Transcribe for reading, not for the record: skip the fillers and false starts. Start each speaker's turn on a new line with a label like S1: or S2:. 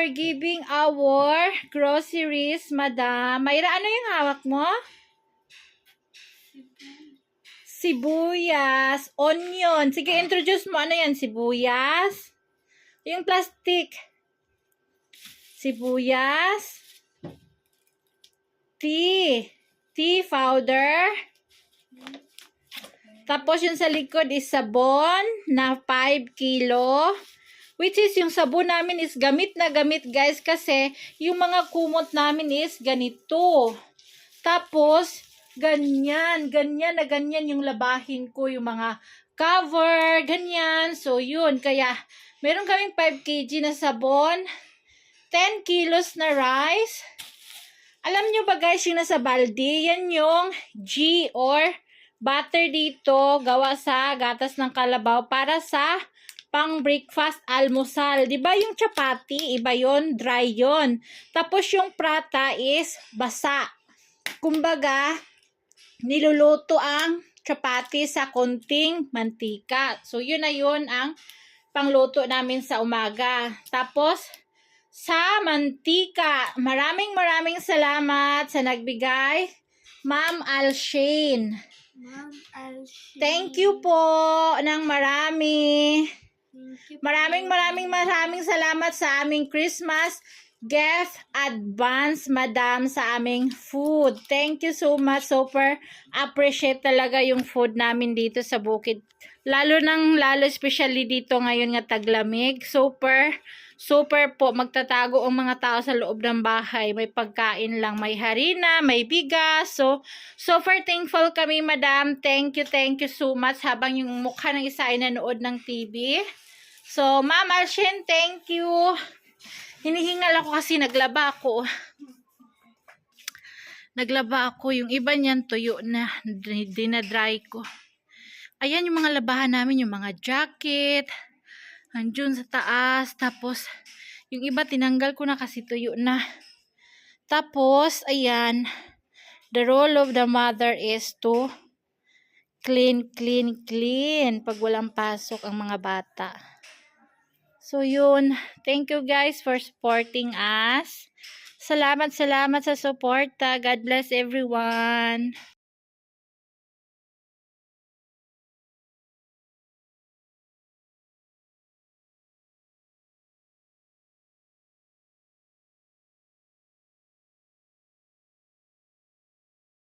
S1: for giving our groceries, Madam. Mayra, ano yung hawak mo? Sibuyas, onion. Sige, introduce mo. Ano yan? Sibuyas. Yung plastic. Sibuyas. Tea powder. Tapos yung sa likod is sabon na 5 kilo. Which is yung sabon namin is gamit na gamit, guys, kasi yung mga kumot namin is ganito. Tapos ganyan na ganyan yung labahin ko, yung mga cover, ganyan. So, yun. Kaya, meron kaming 5 kg na sabon, 10 kilos na rice. Alam nyo ba, guys, yung nasa balde, yan yung ghee or butter dito, gawa sa gatas ng kalabaw para sa pang breakfast almusal. Diba yung chapati, iba yon, dry yon. Tapos yung prata is basa. Kumbaga, niluluto ang chapati sa konting mantika. So, yun na yun ang pangluto namin sa umaga. Tapos, sa mantika, maraming salamat sa nagbigay, Ma'am Alshane.
S2: Ma'am Alshane.
S1: Thank you po ng marami. Maraming salamat sa aming Christmas gift advance, Madam, sa aming food. Thank you so much. Super appreciate talaga yung food namin dito sa bukid. Lalo especially dito ngayon nga taglamig. Super po magtatago ang mga tao sa loob ng bahay. May pagkain lang, may harina, may bigas. So, super thankful kami, Madam. Thank you so much. Habang yung mukha ng isa ay nanood ng TV. So, Ma'am Alshane, thank you. Hinihingal ako kasi naglaba ako. Yung iba niyan tuyo na, dinadry ko. Ayan yung mga labahan namin, yung mga jacket. Andun sa taas. Tapos, yung iba tinanggal ko na kasi tuyo na. Tapos, ayan. The role of the mother is to clean. Pag walang pasok ang mga bata. So, yun. Thank you guys for supporting us. Salamat sa suporta. God bless everyone.